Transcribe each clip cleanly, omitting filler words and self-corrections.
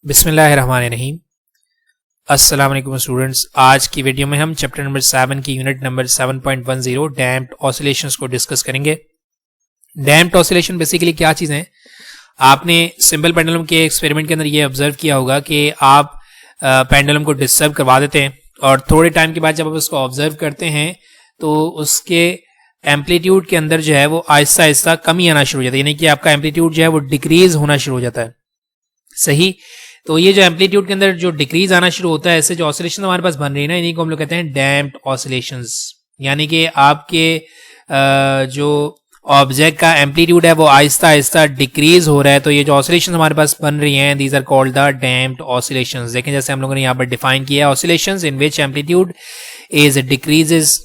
बिस्मिल्लाहिर्रहमानिर्रहीम। अस्सलाम वालेकुम स्टूडेंट्स। आज की वीडियो में हम चैप्टर नंबर 7 की यूनिट नंबर 7.10 डैम्प्ड ऑसिलेशंस को डिस्कस करेंगे। डैम्प्ड ऑसिलेशन बेसिकली क्या चीज़ है? आपने सिंपल पेंडुलम के एक्सपेरिमेंट के अंदर ये ऑब्जर्व किया होगा कि आप पेंडुलम को डिस्टर्ब करवा देते हैं और थोड़े टाइम के बाद जब आप उसको ऑब्जर्व करते हैं तो उसके एम्पलीट्यूड के अंदर जो है वो आहिस्ता आहिस्ता कमी आना शुरू हो जाता है, यानी कि आपका एम्पलीट्यूड जो है वो डिक्रीज होना शुरू हो जाता है। सही, तो ये जो एम्पलीट्यूड के अंदर जो डिक्रीज आना शुरू होता है, ऐसे जो ऑसिलेशन हमारे पास बन रही है ना, इन्हीं को हम लोग कहते हैं डैम्प्ड ऑसिलेशंस। यानी कि आपके जो ऑब्जेक्ट का एम्पलीट्यूड है वो आहिस्ता आहिस्ता डिक्रीज हो रहा है, तो ये जो ऑसिलेशन हमारे पास बन रही हैं these are called the damped oscillations. देखें जैसे हम लोगों ने यहाँ पर डिफाइन किया है, oscillations in which amplitude is decreases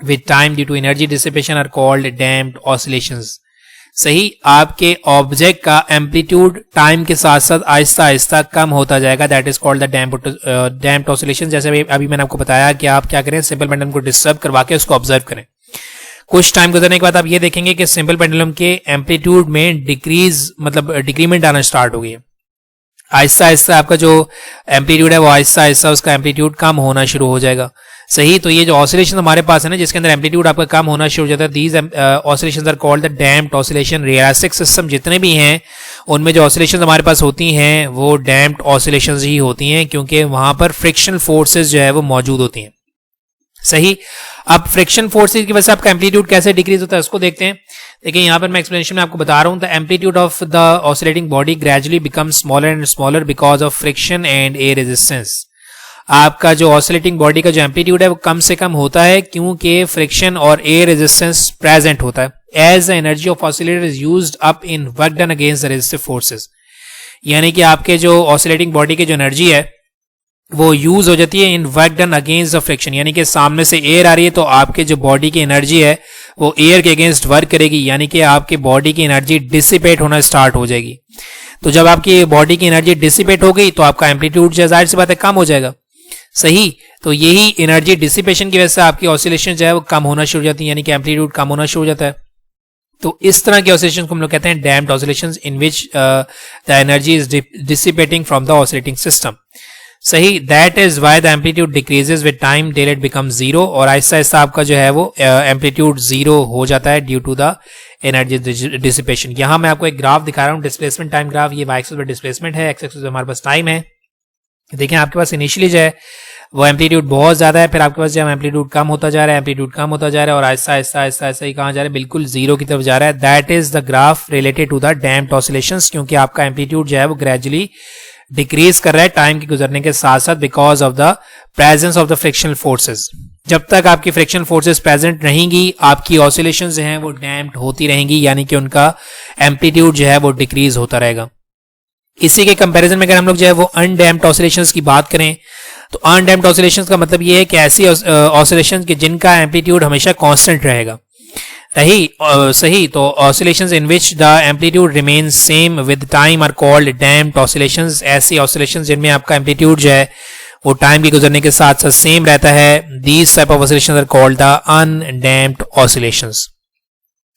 with time due to energy dissipation are called damped oscillations. सही, आपके ऑब्जेक्ट का एम्पलीट्यूड टाइम के साथ साथ आहिस्ता आहिस्ता कम होता जाएगा, that is called the damped oscillation. जैसे अभी मैंने आपको बताया कि आप क्या करें, सिंपल पेंडुलम को डिस्टर्ब करवा के उसको ऑब्जर्व करें। कुछ टाइम गुजरने के बाद आप ये देखेंगे कि सिंपल पेंडुलम के एम्पलीट्यूड में डिक्रीमेंट आना स्टार्ट हो गई है। आहिस्ता आहिस्ता आपका जो एम्पलीट्यूड है वो आहिस्ता आहिस्ता उसका एम्पलीट्यूड कम होना शुरू हो जाएगा। सही, तो ये जो ऑसिलेशन हमारे पास है ना, जिसके अंदर एम्पलीट्यूड आपका कम होना शुरू हो जाता है, these oscillations are called the damped oscillation. Realistic system जितने भी हैं उनमें जो ऑसिलेशंस हमारे पास होती हैं वो डैम्प्ड ऑसिलेशंस ही होती हैं, क्योंकि वहां पर फ्रिक्शनल फोर्सेस जो है वो मौजूद होती हैं। सही, अब फ्रिक्शन फोर्सेस की वजह से आपका एम्पलीट्यूड कैसे डिक्रीज होता है उसको देखते हैं। देखिए यहाँ पर मैं एक्सप्लेनेशन में आपको बता रहा हूँ, the amplitude of the oscillating body gradually becomes smaller and smaller because of friction and air resistance. आपका जो ऑसिलेटिंग बॉडी का जो एम्पलीट्यूड है वो कम से कम होता है क्योंकि फ्रिक्शन और एयर रेजिस्टेंस प्रेजेंट होता है। As the energy of oscillator is used up in work done against the resistive forces. यानी कि आपके जो ऑसिलेटिंग बॉडी की जो एनर्जी है वो यूज हो जाती है इन work done against the friction. यानी कि सामने से एयर आ रही है तो आपके जो बॉडी की एनर्जी है वो एयर के अगेंस्ट वर्क करेगी, यानी कि आपकी बॉडी की एनर्जी डिसिपेट होना स्टार्ट हो जाएगी। तो जब आपकी बॉडी की एनर्जी डिसिपेट हो गई तो आपका एम्पलीट्यूड जाहिर सी बात है कम हो जाएगा। सही, तो यही एनर्जी डिसिपेशन की वजह से आपकी ऑसिलेशन जो है वो कम होना शुरू हो जाती है, यानी कि एम्पलीट्यूड कम होना शुरू हो जाता है। तो इस तरह के ऑसिलेशन को हम लोग कहते हैं damped oscillations in which the energy is dissipating from the oscillating system. सही, that is why the amplitude decreases with time till it becomes zero, और आहिस्ता आहिस्ता आपका जो है वो एम्पलीट्यूड जीरो हो जाता है due to the energy dissipation. यहाँ मैं आपको एक ग्राफ दिखा रहा हूँ, डिस्प्लेसमेंट टाइम ग्राफ। ये वाई एक्सिस पर डिस्प्लेसमेंट है, एक्स एक्सिस पर हमारे पास टाइम है। देखें आपके पास इनिशियली जो है वो एम्पलीट्यूड बहुत ज्यादा है, फिर आपके पास जो एम्पलीट्यूड कम होता जा रहा है, एम्पलीट्यूड कम होता जा रहा है और आहिस्ता आहिस्ता आहिस्ता आहिस्ता ही कहाँ जा रहा है, बिल्कुल जीरो की तरफ जा रहा है। That is the graph related to the damped oscillations, क्योंकि आपका एम्पलीट्यूड जो है वो ग्रेजुअली डिक्रीज कर रहा है टाइम के गुजरने के साथ साथ because of the presence of the frictional forces. जब तक आपकी फ्रिक्शनल फोर्सेस प्रेजेंट रहेंगी आपकी ऑसिलेशंस जो हैं वो डैम्प्ड होती रहेंगी, यानी कि उनका एम्पलीट्यूड जो है वो डिक्रीज होता रहेगा। इसी के कंपैरिजन में अगर हम लोग जो है वो अनडैम्प्ड ऑसिलेशंस की बात करें तो अनडैम्प्ड ऑसिलेशंस का मतलब ये है कि ऐसी ऑसिलेशंस की जिनका एम्पलीट्यूड हमेशा कांस्टेंट रहेगा। सही, तो oscillations in which the amplitude remains same with time are called damped oscillations. ऐसी ऑसिलेशंस जिनमें आपका एम्पलीट्यूड जो है वो टाइम के गुजरने के साथ साथ सेम रहता है, these type of oscillations are called the undamped oscillations.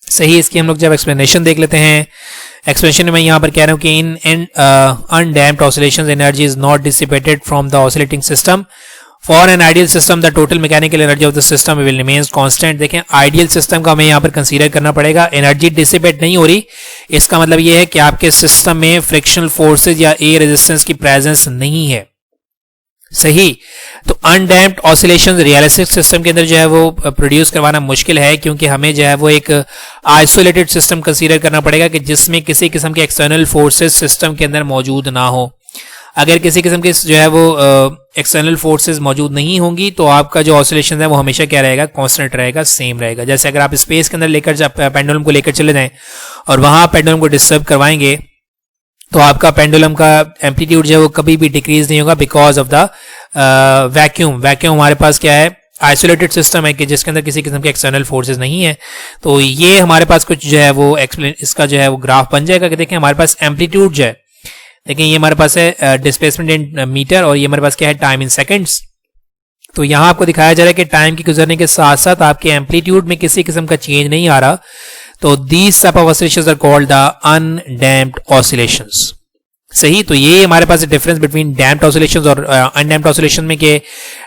सही, इसकी हम लोग जब एक्सप्लेनेशन देख लेते हैं, एक्सप्लेनेशन में मैं यहाँ पर कह रहा हूँ कि in undamped oscillations energy is not dissipated from the oscillating system. For an ideal system the total mechanical energy of the system will remains constant. देखें आइडियल सिस्टम का हमें यहाँ पर कंसीडर करना पड़ेगा, एनर्जी डिसिपेट नहीं हो रही, इसका मतलब ये है कि आपके सिस्टम में फ्रिक्शनल फोर्सेज या एयर रेजिस्टेंस की प्रेजेंस नहीं है। सही, तो अनडैम्प्ड ऑसिलेशंस रियलिस्टिक सिस्टम के अंदर जो है वो प्रोड्यूस करवाना मुश्किल है, क्योंकि हमें जो है वो एक आइसोलेटेड सिस्टम कंसीडर करना पड़ेगा कि जिसमें किसी किस्म के एक्सटर्नल फोर्सेस सिस्टम के अंदर मौजूद ना हो। अगर किसी किस्म के जो है वो एक्सटर्नल फोर्सेस मौजूद नहीं होंगी तो आपका जो ऑसिलेशन है वो हमेशा क्या रहेगा, कांस्टेंट रहेगा, सेम रहेगा। जैसे अगर आप स्पेस के अंदर लेकर पेंडुलम को लेकर चले जाएं और वहां पेंडुलम को डिस्टर्ब करवाएंगे तो आपका पेंडुलम का एम्पलीट्यूड जो है वो कभी भी डिक्रीज नहीं होगा because of the vacuum. Vacuum हमारे पास क्या है, आइसोलेटेड सिस्टम है कि जिसके अंदर किसी किस्म के एक्सटर्नल फोर्सेस नहीं है। तो ये हमारे पास कुछ जो है वो इसका जो है वो ग्राफ बन जाएगा कि देखें हमारे पास एम्पलीट्यूड जो है, देखें ये हमारे पास है डिस्प्लेसमेंट इन मीटर और ये हमारे पास क्या है, टाइम इन सेकंड्स। तो यहाँ आपको दिखाया जा रहा है कि टाइम के गुजरने के साथ साथ आपके एम्पलीट्यूड में किसी किस्म का चेंज नहीं आ रहा, तो these type of oscillations are called the undammed oscillations। सही। तो ये हमारे पास डिफरेंस बिटवीन डैम्प्ड ऑसिलेशंस और अनडैम्प्ड ऑसिलेशन में कि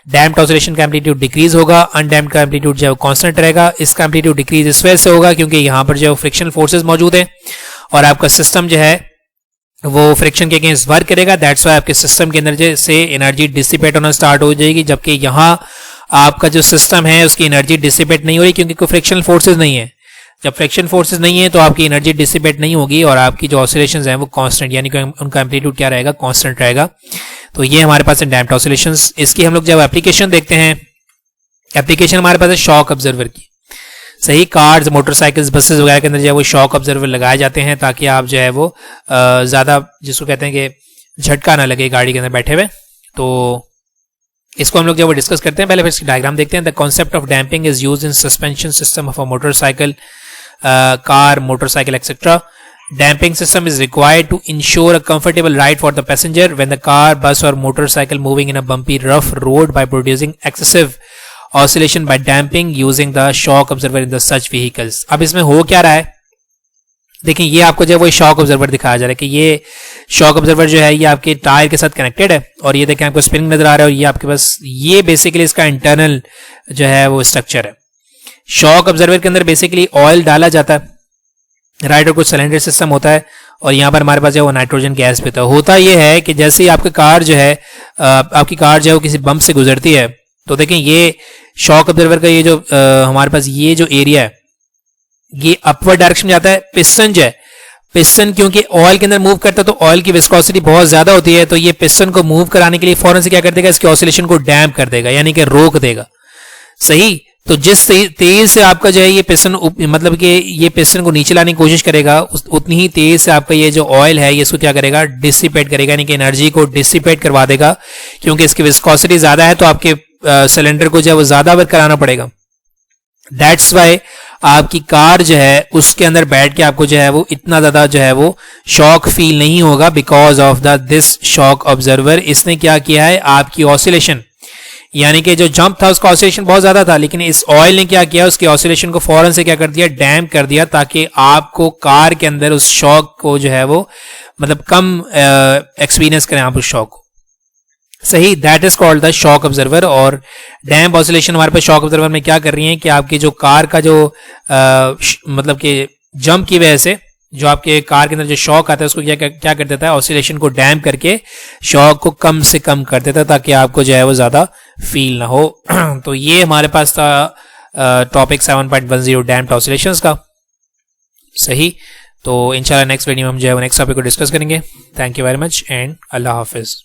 डैम्प्ड ऑसिलेशन का एम्पलीट्यूड डिक्रीज होगा, अनडैम्प्ड का एम्पलीट्यूड जो है कांस्टेंट रहेगा। इसका एम्पलीट्यूड डिक्रीज इस वजह से होगा क्योंकि यहाँ पर जो फ्रिक्शनल फोर्सेस मौजूद हैं और आपका सिस्टम जो है वो फ्रिक्शन के अगेंस्ट वर्क करेगा। दैट्स वाई आपके सिस्टम के अंदर से एनर्जी डिसिपेट होना स्टार्ट हो जाएगी, जबकि यहाँ आपका जो सिस्टम है उसकी एनर्जी डिसिपेट नहीं हो रही क्योंकि कोई फ्रिक्शनल फोर्सेस नहीं है। जब फ्रिक्शन फोर्सेस नहीं है तो आपकी एनर्जी डिसिपेट नहीं होगी और आपकी जो ऑसिलेशंस हैं वो कांस्टेंट, यानी कि उनका एम्पलीट्यूड क्या रहेगा, कांस्टेंट रहेगा। तो ये हमारे पास है डैम्प्ड ऑसिलेशंस। इसकी हम लोग जब एप्लीकेशन देखते हैं, एप्लीकेशन हमारे पास है शॉक ऑब्जर्वर की। सही। कार्स, मोटरसाइकिल्स, बसेस वगैरह के अंदर जो है वो शॉक ऑब्जर्वर लगाए जाते हैं ताकि आप जो है वो ज़्यादा जिसको कहते हैं कि झटका ना लगे गाड़ी के अंदर बैठे हुए। तो इसको हम लोग जब वो डिस्कस करते हैं, पहले फिर इसकी डायग्राम देखते हैं। The concept of damping is used in suspension system of a motorcycle, car, motorcycle, etc. Damping system is required to ensure a comfortable ride for the passenger when the car, bus or motorcycle moving in a bumpy, rough road by producing excessive oscillation by damping using the shock observer in the such vehicles. अब इसमें हो क्या रहा है, देखिए ये आपको जो है वो शॉक ऑब्जर्वर दिखाया जा रहा है कि ये शॉक ऑब्जर्वर जो है ये आपके टायर के साथ कनेक्टेड है और ये देखें आपको स्प्रिंग नजर आ रहा है और ये आपके पास ये बेसिकली इसका इंटरनल जो है वो स्ट्रक्चर है। शॉक ऑब्जर्वर के अंदर बेसिकली ऑयल डाला जाता है, राइट, और कुछ सिलेंडर सिस्टम होता है और यहाँ पर हमारे पास जो है वो नाइट्रोजन गैस भी होता है। ये है कि जैसे ही आपकी कार जो है आपकी कार जो है वो किसी बम्प से गुजरती है तो देखें ये शॉक ऑब्जर्वर का ये जो हमारे पास ये जो एरिया है ये अपवर्ड डायरेक्शन में जाता है। पिस्टन जो है, पिस्टन क्योंकि ऑयल के अंदर मूव करता है तो ऑयल की विस्कोसिटी बहुत ज्यादा होती है, तो ये पिस्टन को मूव कराने के लिए फौरन से क्या कर देगा, इसके ऑसिलेशन को डैम्प कर देगा, यानी कि रोक देगा। सही। तो जिस तेज से आपका जो है ये पिस्टन मतलब कि ये पिस्टन को नीचे लाने की कोशिश करेगा उतनी ही तेज से आपका ये जो ऑयल है ये इसको क्या करेगा, डिसिपेट करेगा, यानी कि एनर्जी को डिसिपेट करवा देगा क्योंकि इसकी विस्कोसिटी ज्यादा है तो आपके सिलेंडर को जो है वो ज्यादा वर्क कराना पड़ेगा। दैट्स वाई आपकी कार जो है उसके अंदर बैठ के आपको जो है वो इतना ज्यादा जो है वो शॉक फील नहीं होगा because of this shock observer. इसने क्या किया है, आपकी ऑसिलेशन यानी कि जो जंप था उसका ऑसिलेशन बहुत ज्यादा था, लेकिन इस ऑयल ने क्या किया, उसके ऑसिलेशन को फौरन से क्या कर दिया, डैम्प कर दिया, ताकि आपको कार के अंदर उस शॉक को जो है वो मतलब कम एक्सपीरियंस करें आप उस शॉक को। सही। That is called the shock observer. और डैम्प ऑसिलेशन हमारे पास शॉक ऑब्जर्वर में क्या कर रही है कि आपकी जो कार का जो मतलब कि जंप की वजह से जो आपके कार के अंदर जो शॉक आता है उसको क्या कर देता है, ऑसिलेशन को डैम्प करके शॉक को कम से कम कर देता है ताकि आपको जो है वो ज्यादा फील ना हो। तो ये हमारे पास था टॉपिक 7.10 डैम्प्ड ऑसिलेशंस का। सही। तो इंशाल्लाह नेक्स्ट वीडियो में हम जो है वो नेक्स्ट टॉपिक को डिस्कस करेंगे। Thank you very much and Allah Hafiz.